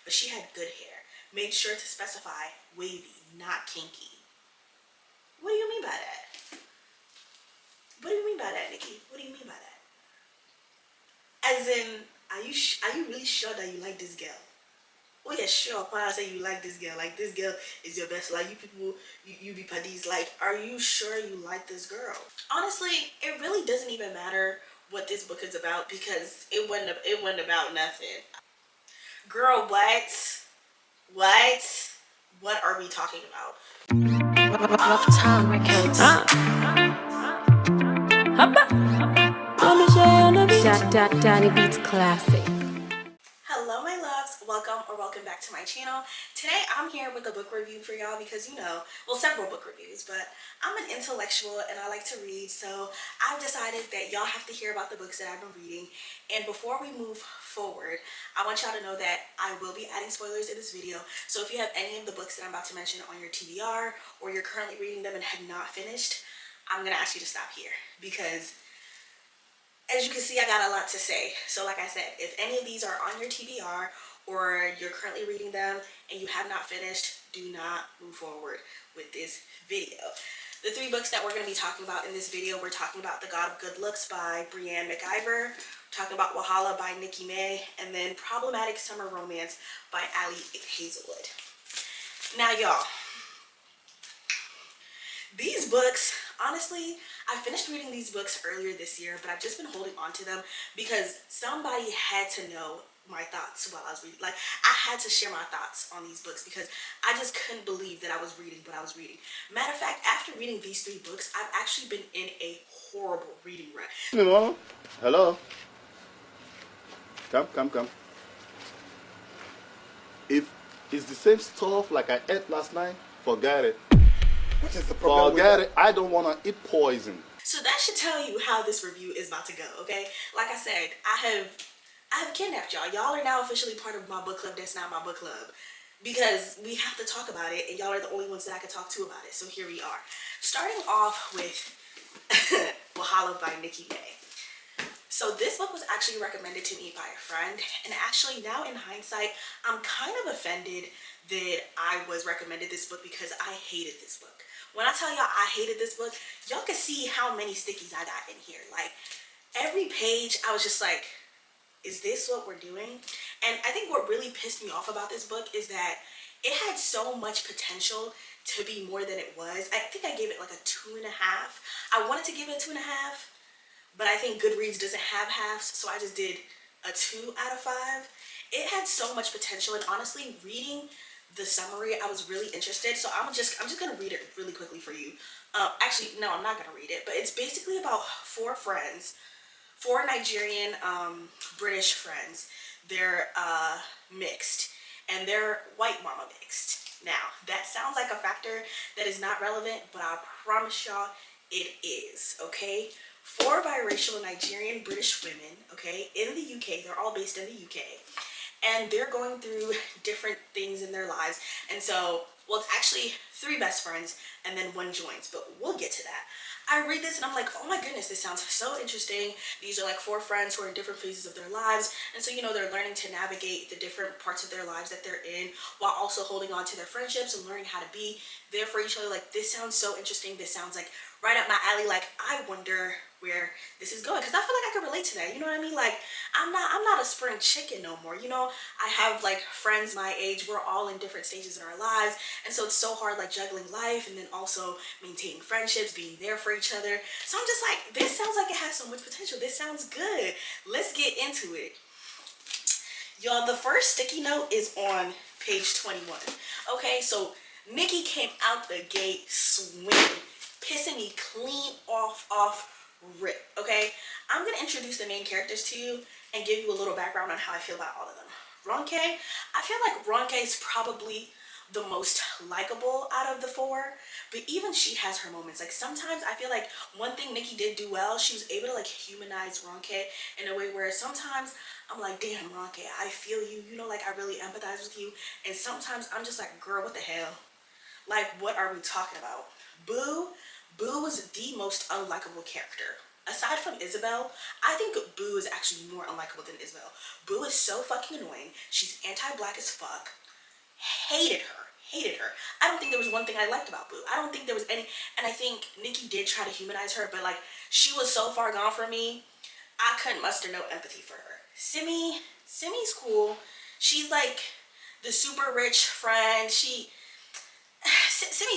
but she had good hair. Made sure to specify wavy, not kinky. What do you mean by that? What do you mean by that, Nikki? What do you mean by that? As in, are you really sure that you like this girl? Oh yeah, sure. I say you like this girl. Like this girl is your best. Like you people, you be paddies. Like, are you sure you like this girl? Honestly, it really doesn't even matter what this book is about because it wasn't about nothing. Girl, what? What? What are we talking about? Rough Town Records. Danny Beats Classic. Hello my loves, welcome back to my channel. Today I'm here with a book review for y'all because well, several book reviews, but I'm an intellectual and I like to read, so I've decided that y'all have to hear about the books that I've been reading. And before we move forward, I want y'all to know that I will be adding spoilers in this video. So if you have any of the books that I'm about to mention on your TBR or you're currently reading them and have not finished, I'm gonna ask you to stop here because as you can see, I got a lot to say. So like I said, if any of these are on your TBR or you're currently reading them and you have not finished, do not move forward with this video. The three books that we're going to be talking about in this video, we're talking about The God of Good Looks by Breanne McIvor, talking about Wahala by Nikki May, and then Problematic Summer Romance by Hazelwood. Now y'all, these books, honestly, I finished reading these books earlier this year, but I've just been holding on to them because somebody had to know my thoughts while I was reading. Like, I had to share my thoughts on these books because I just couldn't believe that I was reading what I was reading. Matter of fact, after reading these three books, I've actually been in a horrible reading rut. Mama, hello. Come. If it's the same stuff like I ate last night, forget it. What is the problem? Forget it. I don't want to eat poison. So that should tell you how this review is about to go, okay? Like I said, I have kidnapped y'all. Y'all are now officially part of my book club that's not my book club because we have to talk about it and y'all are the only ones that I can talk to about it. So here we are. Starting off with Wahala by Nikki May. So this book was actually recommended to me by a friend, and actually now in hindsight, I'm kind of offended that I was recommended this book because I hated this book. When I tell y'all I hated this book, y'all can see how many stickies I got in here. Like, every page, I was just like, is this what we're doing? And I think what really pissed me off about this book is that it had so much potential to be more than it was. I think I gave it like a 2.5. I wanted to give it a 2.5, but I think Goodreads doesn't have halves, so I just did a 2 out of 5. It had so much potential, and honestly, reading the summary, I was really interested, so I'm just gonna read it really quickly for you. Actually, no, I'm not gonna read it, but it's basically about 4 friends, 4 Nigerian British friends. They're mixed, and they're white mama mixed. Now, that sounds like a factor that is not relevant, but I promise y'all it is, okay? 4 biracial Nigerian British women, okay, in the UK. They're all based in the UK. And they're going through different things in their lives. And so, well, it's actually 3 best friends and then 1 joins, but we'll get to that. I read this and I'm like, oh my goodness, this sounds so interesting. These are like 4 friends who are in different phases of their lives. And so, they're learning to navigate the different parts of their lives that they're in while also holding on to their friendships and learning how to be there for each other. Like, this sounds so interesting. This sounds like right up my alley. Like, I wonder where this is going because I feel like I can relate to that. You know what I mean? Like, I'm not a spring chicken no more. I have like friends my age. We're all in different stages in our lives, and so it's so hard, like juggling life and then also maintaining friendships, being there for each other. So I'm just like, this sounds like it has so much potential. This sounds good. Let's get into it. Y'all, the first sticky note is on page 21. Okay, so Nikki came out the gate swinging, pissing me clean off rip. Okay, I'm gonna introduce the main characters to you and give you a little background on how I feel about all of them. Ronke, I feel like Ronke is probably the most likable out of the 4, but even she has her moments. Like, sometimes I feel like one thing Nikki did do well, she was able to like humanize Ronke in a way where sometimes I'm like, damn Ronke, I feel you, like I really empathize with you, and sometimes I'm just like, girl, what the hell? Like, what are we talking about? Boo was the most unlikable character. aside from Isabel, I think Boo is actually more unlikable than Isabel. Boo is so fucking annoying. She's anti-black as fuck. Hated her. Hated her. I don't think there was one thing I liked about Boo. I don't think there was any, and I think Nikki did try to humanize her, but like, she was so far gone from me, I couldn't muster no empathy for her. Simmy's cool. She's like the super rich friend. Simmy's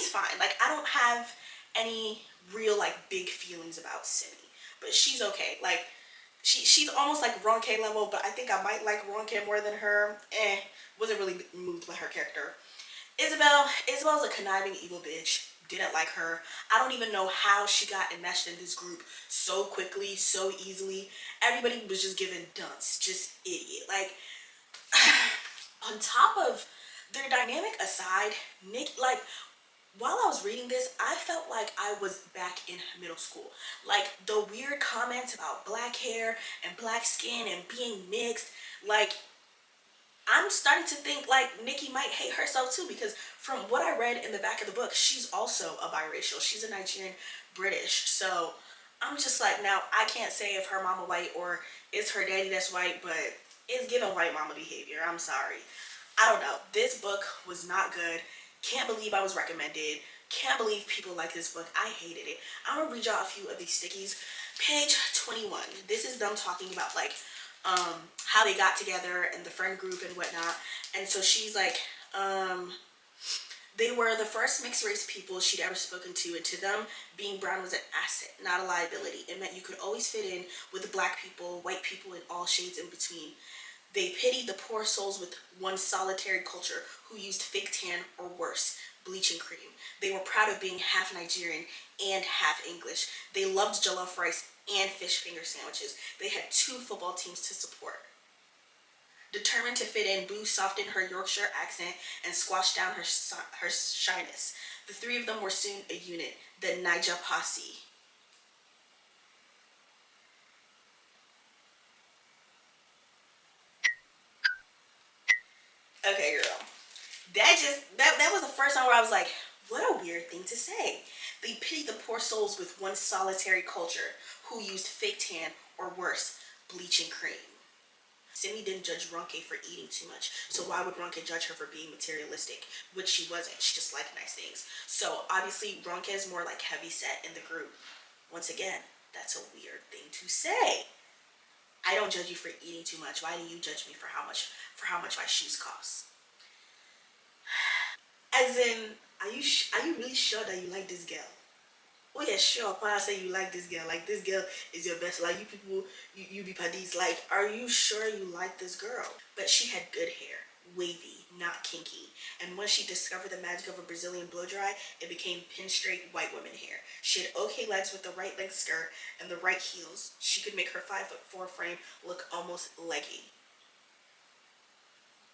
fine. Like, I don't have any real like big feelings about Simmy, but she's okay. Like, she's almost like Ronke level, but I think I might like Ronke more than her. Wasn't really moved by her character. Isabel's a conniving evil bitch. Didn't like her. I don't even know how she got enmeshed in this group so quickly, so easily. Everybody was just given dunce, just idiot. Like, on top of their dynamic aside, Nick, like, while I was reading this, I felt like I was back in middle school. Like, the weird comments about black hair and black skin and being mixed, like, I'm starting to think like Nikki might hate herself too, because from what I read in the back of the book, she's also a biracial. She's a Nigerian British. So I'm just like, now I can't say if her mama white or it's her daddy that's white, but it's given white mama behavior. I'm sorry. I don't know. This book was not good. Can't believe I was recommended. Can't believe people like this book. I hated it. I'm gonna read y'all a few of these stickies. Page 21. This is them talking about like how they got together and the friend group and whatnot. And so she's like, they were the first mixed race people she'd ever spoken to, and to them, being brown was an asset, not a liability. It meant you could always fit in with the black people, white people, and all shades in between. They pitied the poor souls with one solitary culture who used fake tan or worse, bleaching cream. They were proud of being half Nigerian and half English. They loved jollof rice and fish finger sandwiches. They had 2 football teams to support. Determined to fit in, Boo softened her Yorkshire accent and squashed down her shyness. The 3 of them were soon a unit, the Niger Posse. Okay, girl. That was the first time where I was like, what a weird thing to say. They pitied the poor souls with one solitary culture who used fake tan or worse, bleaching cream. Simi didn't judge Ronke for eating too much, so why would Ronke judge her for being materialistic? Which she wasn't. She just liked nice things. So obviously Ronke is more like heavy set in the group. Once again, that's a weird thing to say. I don't judge you for eating too much. Why do you judge me for how much my shoes cost? As in, are you really sure that you like this girl? Oh yeah, sure. Upon I say you like this girl, like this girl is your best. Like you people, you be paddies. Like, are you sure you like this girl? But she had good hair, wavy, not kinky. And once she discovered the magic of a Brazilian blow dry, it became pin straight white woman hair. She had okay legs with the right length skirt and the right heels. She could make her 5'4" frame look almost leggy.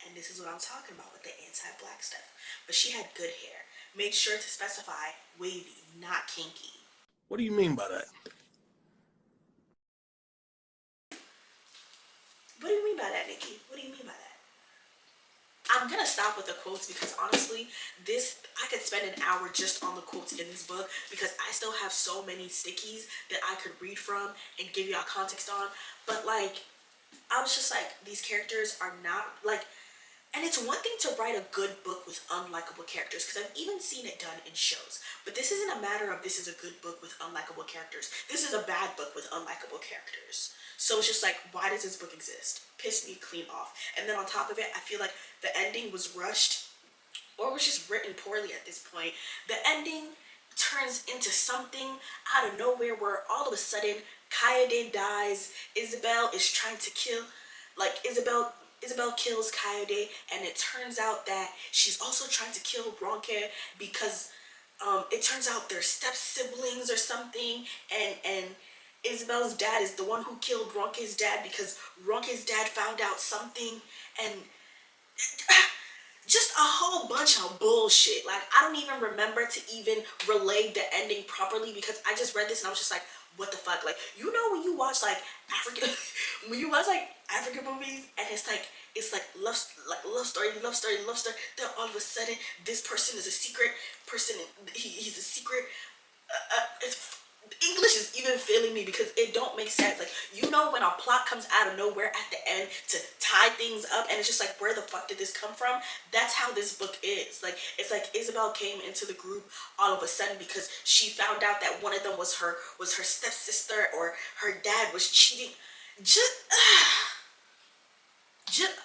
And this is what I'm talking about with the anti-black stuff. But she had good hair. Made sure to specify wavy, not kinky. What do you mean by that? What do you mean by that, Nikki? What do you mean by that? I'm gonna stop with the quotes because honestly, I could spend an hour just on the quotes in this book because I still have so many stickies that I could read from and give y'all context on. But like, I was just like, these characters are not like. And it's one thing to write a good book with unlikable characters, because I've even seen it done in shows. But this isn't a matter of this is a good book with unlikable characters. This is a bad book with unlikable characters. So it's just like, why does this book exist? Pissed me clean off. And then on top of it, I feel like the ending was rushed or was just written poorly at this point. The ending turns into something out of nowhere where all of a sudden Kayode dies. Isabel is trying to kill, like Isabel kills Kayode, and it turns out that she's also trying to kill Ronke because it turns out they're step siblings or something, and Isabel's dad is the one who killed Ronke's dad because Ronke's dad found out something, and just a whole bunch of bullshit. Like, I don't even remember to even relay the ending properly because I just read this and I was just like, what the fuck? Like, you know when you watch like African movies and it's like love story, then all of a sudden this person is a secret person, he's a secret English is even failing me because it don't make sense. Like, you know, when a plot comes out of nowhere at the end to tie things up, and it's just like, where the fuck did this come from? That's how this book is. Like, it's like Isabel came into the group all of a sudden because she found out that one of them was her stepsister, or her dad was cheating. Just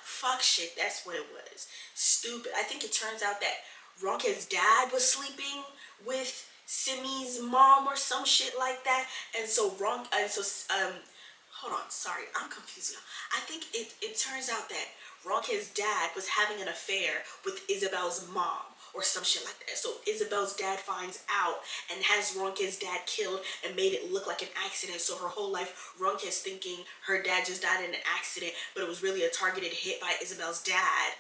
fuck shit. That's what it was. Stupid. I think it turns out that Ronke's dad was sleeping with Simi's mom or some shit like that, and so hold on, sorry, I'm confused now. I think it turns out that Ronke's dad was having an affair with Isabel's mom or some shit like that. So Isabel's dad finds out and has Ronke's dad killed and made it look like an accident. So her whole life, Ronke's thinking her dad just died in an accident, but it was really a targeted hit by Isabel's dad.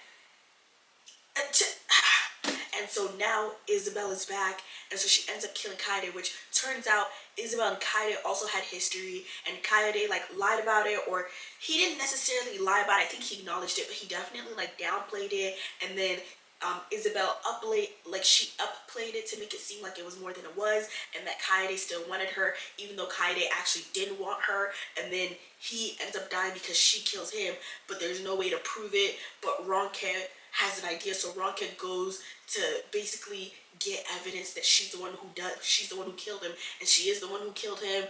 And so now Isabel is back, and so she ends up killing Kaede, which turns out Isabel and Kaede also had history, and Kaede like lied about it, or he didn't necessarily lie about it. I think he acknowledged it, but he definitely like downplayed it, and then Isabel upplayed it to make it seem like it was more than it was, and that Kaede still wanted her, even though Kaede actually didn't want her, and then he ends up dying because she kills him, but there's no way to prove it. But Ronke has an idea, so Ronke goes to basically get evidence that she's the one who killed him, and she is the one who killed him.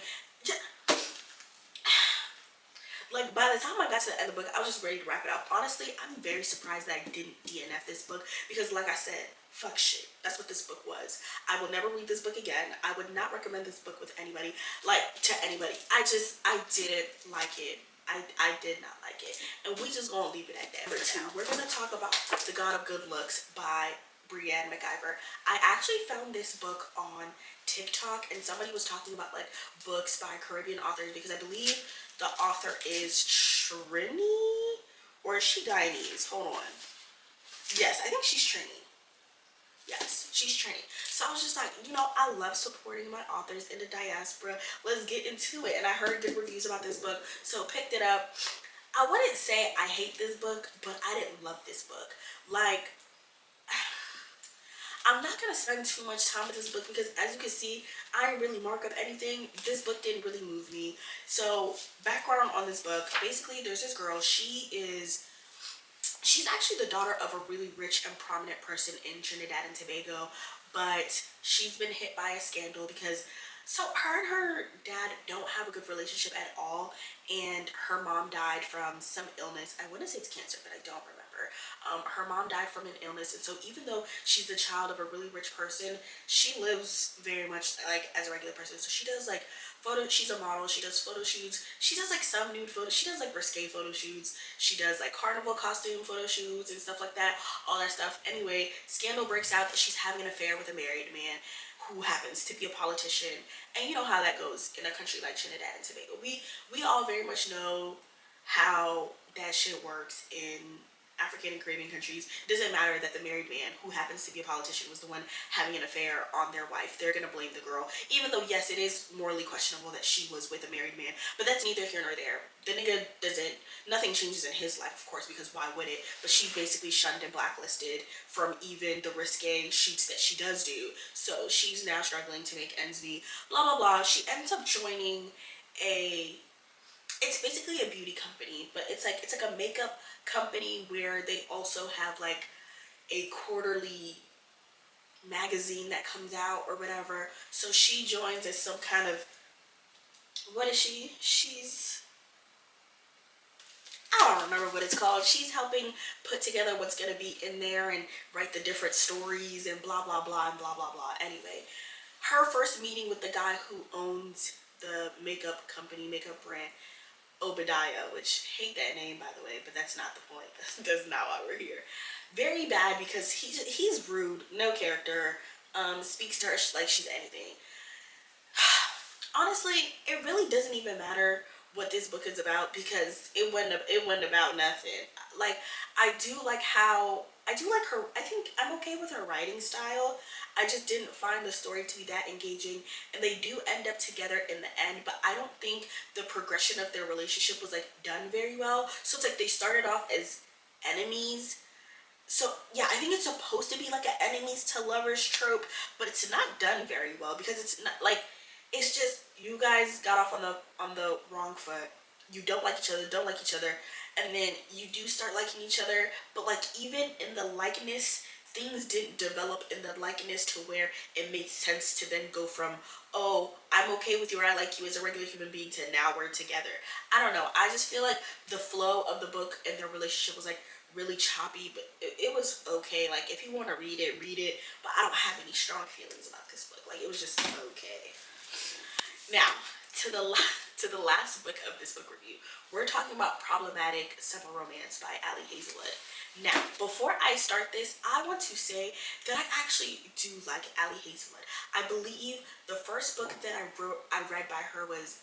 Like, by the time I got to the end of the book, I was just ready to wrap it up. Honestly, I'm very surprised that I didn't DNF this book, because like I said, fuck shit. That's what this book was. I will never read this book again. I would not recommend this book with anybody, to anybody. I didn't like it. I did not like it. And we just gonna leave it at that. Number 2, we're gonna talk about The God of Good Looks by Breanne McIvor. I actually found this book on TikTok, and somebody was talking about like books by Caribbean authors, because I believe the author is Trini, or is she Guyanese? Hold on. Yes, I think she's Trini. Yes, she's Trini. So I was just like, I love supporting my authors in the diaspora. Let's get into it. And I heard good reviews about this book, so picked it up. I wouldn't say I hate this book, but I didn't love this book. Like, I'm not going to spend too much time with this book because, as you can see, I didn't really mark up anything. This book didn't really move me. So, background on this book. Basically, there's this girl. She's actually the daughter of a really rich and prominent person in Trinidad and Tobago, but she's been hit by a scandal because her and her dad don't have a good relationship at all, and her mom died from some illness. I want to say it's cancer, but I don't remember. Her mom died from an illness, and so even though she's the child of a really rich person, she lives very much like as a regular person. So she does like she's a model, she does photo shoots, she does like some nude photos, she does like risque photo shoots, she does like carnival costume photo shoots and stuff like that, all that stuff. Anyway, scandal breaks out that she's having an affair with a married man who happens to be a politician, and you know how that goes in a country like Trinidad and Tobago. We all very much know how that shit works in African and Caribbean countries. It doesn't matter that the married man, who happens to be a politician, was the one having an affair on their wife. They're gonna blame the girl, even though yes, it is morally questionable that she was with a married man, but that's neither here nor there. The nigga nothing changes in his life, of course, because why would it? But she's basically shunned and blacklisted from even the risque shoots that she does do. So she's now struggling to make ends meet, blah blah blah. She ends up joining it's basically a beauty company, but it's like a makeup company where they also have like a quarterly magazine that comes out or whatever. So she joins as some kind of, what is she? I don't remember what it's called. She's helping put together what's going to be in there and write the different stories and blah blah blah and blah blah blah. Anyway, her first meeting with the guy who owns the makeup company, makeup brand, Obadiah, which hate that name by the way, but that's not the point. That's not why we're here. Very bad because he's rude, no character, speaks to her like she's anything. Honestly, it really doesn't even matter what this book is about because it wasn't about nothing. Like, I do like her. I think I'm okay with her writing style. I just didn't find the story to be that engaging, and they do end up together in the end, but I don't think the progression of their relationship was like done very well. So it's like they started off as enemies. So yeah, I think it's supposed to be like an enemies to lovers trope, but it's not done very well because it's not like It's just you guys got off on the wrong foot. You don't like each other, and then you do start liking each other, but like even in the likeness, things didn't develop in the likeness to where it made sense to then go from, oh, I'm okay with you or I like you as a regular human being, to now we're together. I don't know. I just feel like the flow of the book and their relationship was like really choppy, but it was okay. Like if you want to read it, read it. But I don't have any strong feelings about this book. Like it was just okay. Now, to the to the last book of this book review, we're talking about Problematic Summer Romance by Ali Hazelwood. Now, before I start this, I want to say that I actually do like Ali Hazelwood. I believe the first book that I read by her was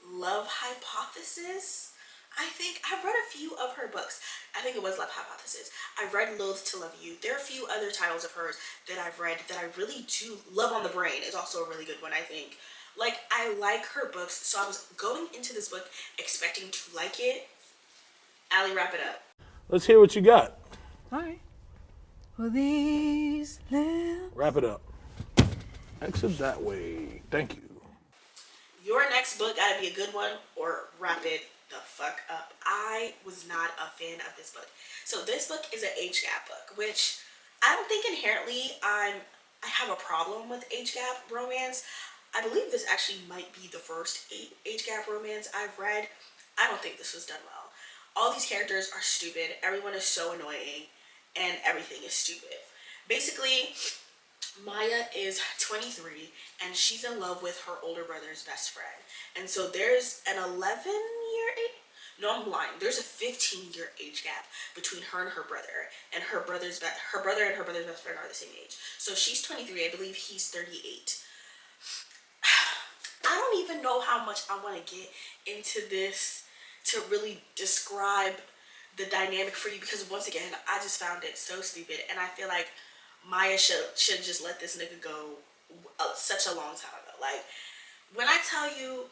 Love Hypothesis. I think I've read a few of her books. I think it was Love Hypothesis. I've read Loathe to Love You. There are a few other titles of hers that I've read that I really do. Love on the Brain is also a really good one, I think. Like, I like her books, so I was going into this book expecting to like it. Allie, wrap it up. Let's hear what you got. All right. Well, these lips. Wrap it up. Exit that way. Thank you. Your next book gotta be a good one, or wrap it the fuck up. I was not a fan of this book. So this book is an age gap book, which I don't think inherently I have a problem with age gap romance. I believe this actually might be the first age gap romance I've read. I don't think this was done well. All these characters are stupid. Everyone is so annoying, and everything is stupid. Basically, Maya is 23 and she's in love with her older brother's best friend. And so there's an 11-year age. No, I'm lying. There's a 15-year age gap between her and her brother. And her brother and her brother's best friend are the same age. So she's 23. I believe he's 38. I don't even know how much I want to get into this to really describe the dynamic for you, because once again, I just found it so stupid, and I feel like Maya should just let this nigga go such a long time ago. Like, when I tell you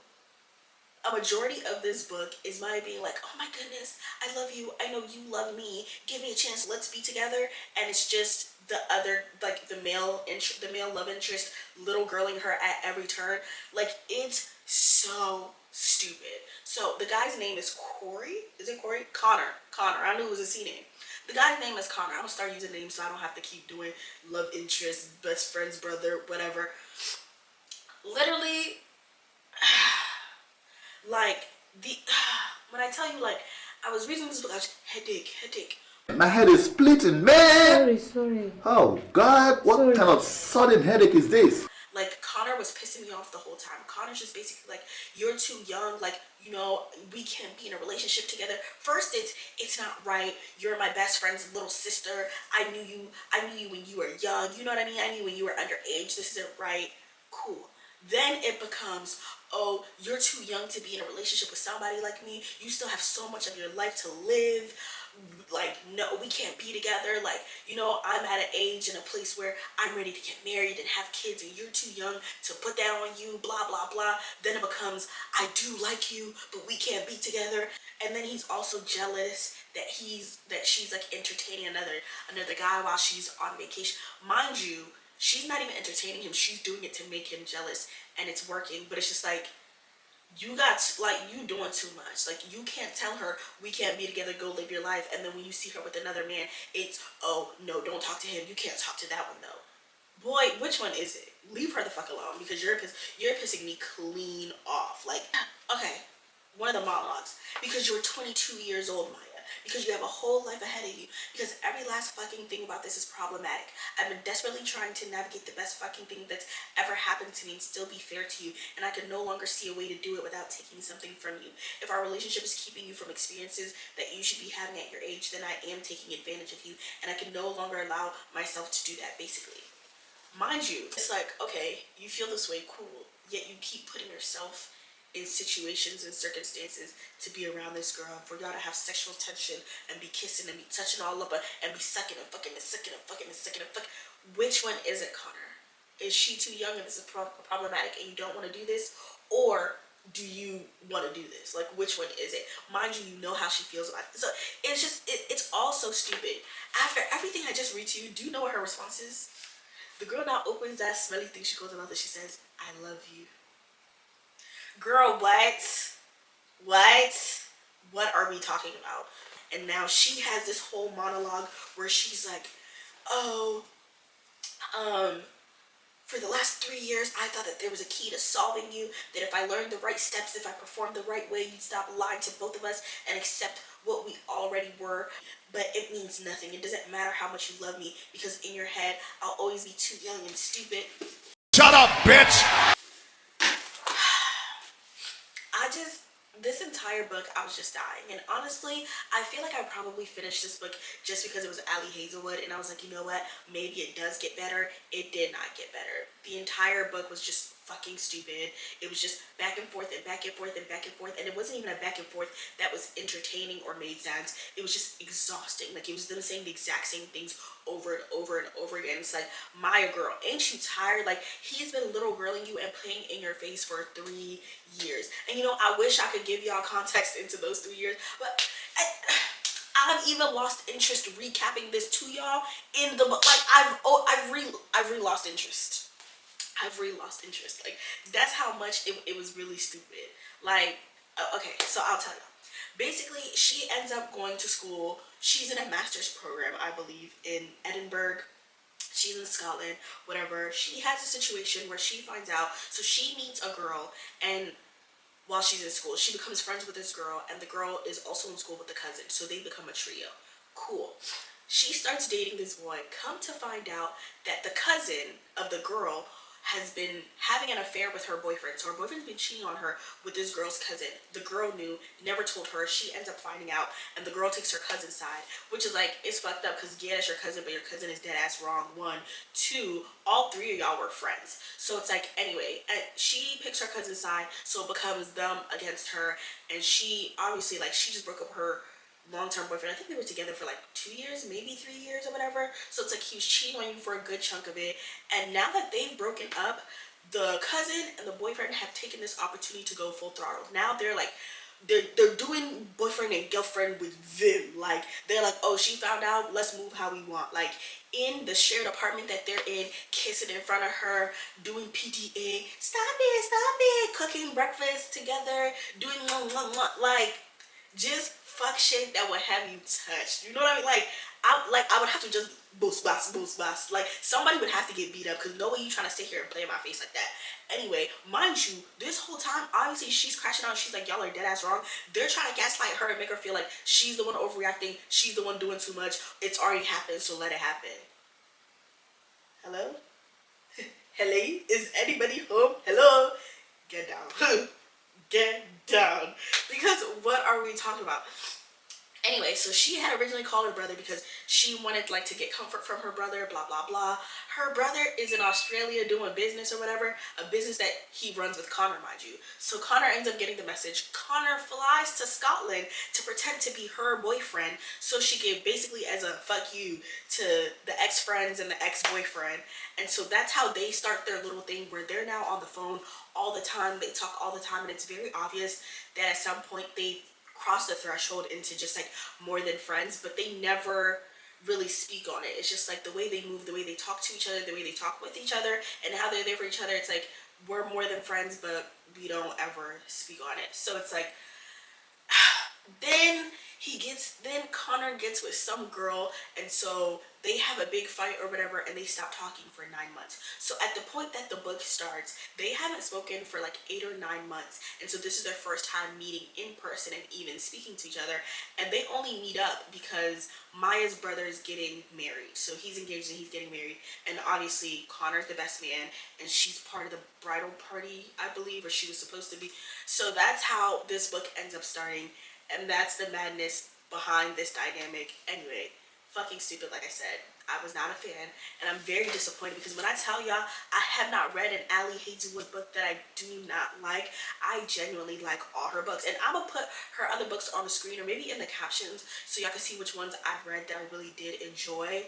a majority of this book is Maya being like, oh my goodness, I love you, I know you love me, give me a chance, let's be together, and it's just the other, like the male love interest little girling her at every turn. Like, it's so stupid. So the guy's name is Corey. Is it Corey? Connor. I knew it was a C name. The guy's name is Connor. I'm gonna start using names so I don't have to keep doing love interest, best friend's brother, whatever. Literally, like, when I tell you, like, I was reading this book, I was headache. My head is splitting, man. Sorry. Oh God, what kind of sudden headache is this? Like, Connor was pissing me off the whole time. Connor's just basically like, you're too young, like, you know, we can't be in a relationship together. First, it's not right. You're my best friend's little sister. I knew you when you were young. You know what I mean? I knew when you were underage. This isn't right. Cool. Then it becomes, oh, you're too young to be in a relationship with somebody like me. You still have so much of your life to live. Like, no, we can't be together. Like, you know, I'm at an age and a place where I'm ready to get married and have kids, and you're too young to put that on you, blah, blah, blah. Then it becomes, I do like you, but we can't be together. And then he's also jealous that she's like entertaining another guy while she's on vacation. Mind you, she's not even entertaining him. She's doing it to make him jealous, and it's working. But it's just like, you doing too much. Like, you can't tell her we can't be together, go live your life, and then when you see her with another man, it's, oh no, don't talk to him, you can't talk to that one though. Boy, which one is it? Leave her the fuck alone, because you're pissing me clean off. Like, okay, one of the monologues, because you're 22 years old, Maya, because you have a whole life ahead of you, because every last fucking thing about this is problematic. I've been desperately trying to navigate the best fucking thing that's ever happened to me and still be fair to you, and I can no longer see a way to do it without taking something from you. If our relationship is keeping you from experiences that you should be having at your age, then I am taking advantage of you, and I can no longer allow myself to do that, basically. Mind you, it's like, okay, you feel this way, cool, yet you keep putting yourself in situations and circumstances to be around this girl, for y'all to have sexual tension and be kissing and be touching all up and be sucking and fucking and sucking and fucking and sucking and fucking. Which one is it, Connor? Is she too young and this is problematic and you don't want to do this? Or do you want to do this? Like, which one is it? Mind you, you know how she feels about it. So it's just, it's all so stupid. After everything I just read to you, do you know what her response is? The girl now opens that smelly thing she goes about that she says, I love you. Girl, what are we talking about? And now she has this whole monologue where she's like, oh, um, for the last 3 years, I thought that there was a key to solving you, that if I learned the right steps, if I performed the right way, you'd stop lying to both of us and accept what we already were. But it means nothing. It doesn't matter how much you love me, because in your head, I'll always be too young and stupid. Shut up, bitch! This entire book, I was just dying. And honestly, I feel like I probably finished this book just because it was Ali Hazelwood, and I was like, you know what? Maybe it does get better. It did not get better. The entire book was just fucking stupid. It was just back and forth and back and forth and back and forth, and it wasn't even a back and forth that was entertaining or made sense. It was just exhausting. Like, it was them saying the exact same things over and over and over again. It's like, Maya girl, ain't you tired? Like, he's been little girling you and playing in your face for 3 years. And you know, I wish I could give y'all context into those 3 years, but I've even lost interest recapping this to y'all in the book. Like, I've re-lost interest. I've re-lost interest. Like, that's how much it was really stupid. Like, okay, so I'll tell you. Basically, she ends up going to school. She's in a master's program, I believe, in Edinburgh. She's in Scotland, whatever. She has a situation where she finds out, so she meets a girl, and while she's in school, she becomes friends with this girl, and the girl is also in school with the cousin, so they become a trio. Cool. She starts dating this boy. Come to find out that the cousin of the girl has been having an affair with her boyfriend. So her boyfriend's been cheating on her with this girl's cousin. The girl knew, never told her. She ends up finding out, and the girl takes her cousin's side, which is like, it's fucked up because yeah, that's your cousin, but your cousin is dead ass wrong. 1, 2, all 3 of y'all were friends. So it's like, anyway, and she picks her cousin's side, so it becomes them against her. And she obviously, like, she just broke up her long-term boyfriend. I think they were together for like 2 years, maybe 3 years or whatever. So it's like he was cheating on you for a good chunk of it. And now that they've broken up, the cousin and the boyfriend have taken this opportunity to go full throttle. Now they're like, they're doing boyfriend and girlfriend with them. Like, they're like, oh, she found out, let's move how we want. Like, in the shared apartment that they're in, kissing in front of her, doing PDA, stop it, cooking breakfast together, doing like, just fuck shit that would have you touched. You know what I mean? Like, I would have to just boost boss. Like, somebody would have to get beat up, because no way you trying to sit here and play in my face like that. Anyway, mind you, this whole time, obviously she's crashing out. She's like, y'all are dead ass wrong. They're trying to gaslight her and make her feel like she's the one overreacting. She's the one doing too much. It's already happened, so let it happen. Hello? Hello? Is anybody home? Hello? Get down. Get down. Because what are we talking about? Anyway, so she had originally called her brother because she wanted, like, to get comfort from her brother, blah, blah, blah. Her brother is in Australia doing business or whatever, a business that he runs with Connor, mind you. So Connor ends up getting the message. Connor flies to Scotland to pretend to be her boyfriend so she could basically, as a fuck you to the ex-friends and the ex-boyfriend. And so that's how they start their little thing where they're now on the phone all the time. They talk all the time, and it's very obvious that at some point they cross the threshold into just like more than friends, but they never really speak on it. It's just like the way they move, the way they talk to each other, the way they talk with each other, and how they're there for each other. It's like, we're more than friends, but we don't ever speak on it. So it's like, then Connor gets with some girl, and so they have a big fight or whatever, and they stop talking for 9 months. So at the point that the book starts, they haven't spoken for like 8 or 9 months, and so this is their first time meeting in person and even speaking to each other. And they only meet up because Maya's brother is getting married, so he's engaged and he's getting married, and obviously Connor's the best man, and she's part of the bridal party, I believe, or she was supposed to be. So that's how this book ends up starting. And that's the madness behind this dynamic. Anyway, fucking stupid, like I said. I was not a fan, and I'm very disappointed because when I tell y'all I have not read an Ali Hazelwood book that I do not like, I genuinely like all her books. And I'm gonna put her other books on the screen or maybe in the captions so y'all can see which ones I've read that I really did enjoy.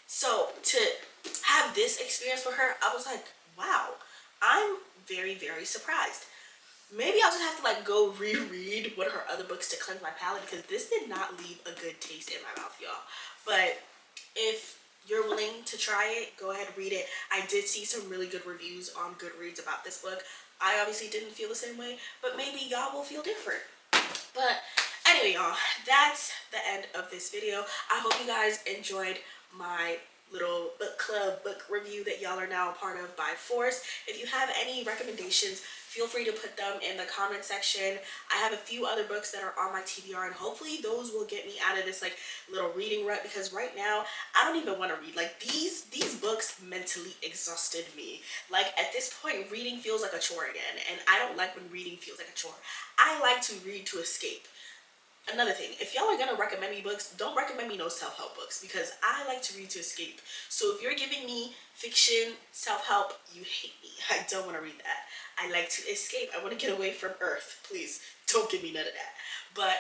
So to have this experience for her, I was like, wow, I'm very, very surprised. Maybe I'll just have to like go reread one of her other books to cleanse my palate, because this did not leave a good taste in my mouth, y'all. But if you're willing to try it, go ahead, read it. I did see some really good reviews on Goodreads about this book. I obviously didn't feel the same way, but maybe y'all will feel different. But anyway, y'all, that's the end of this video. I hope you guys enjoyed my little book club book review that y'all are now a part of by force. If you have any recommendations, feel free to put them in the comment section. I have a few other books that are on my TBR, and hopefully those will get me out of this like little reading rut, because right now I don't even want to read. Like these books mentally exhausted me. Like at this point, reading feels like a chore again, and I don't like when reading feels like a chore. I like to read to escape. Another thing, if y'all are gonna recommend me books, don't recommend me no self-help books, because I like to read to escape. So if you're giving me fiction, self-help, you hate me. I don't want to read that. I like to escape. I want to get away from Earth. Please don't give me none of that. But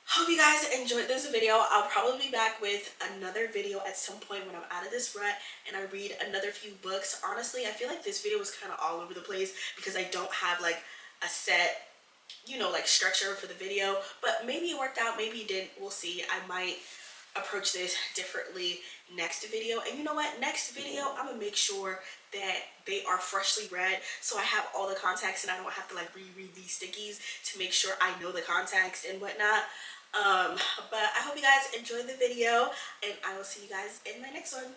hope you guys enjoyed this video. I'll probably be back with another video at some point when I'm out of this rut and I read another few books. Honestly, I feel like this video was kind of all over the place because I don't have like a set, you know, like structure for the video, but maybe it worked out, maybe it didn't. We'll see. I might approach this differently next video. And you know what, next video I'm gonna make sure that they are freshly read, so I have all the context and I don't have to like reread these stickies to make sure I know the context and whatnot. But I hope you guys enjoyed the video, and I will see you guys in my next one.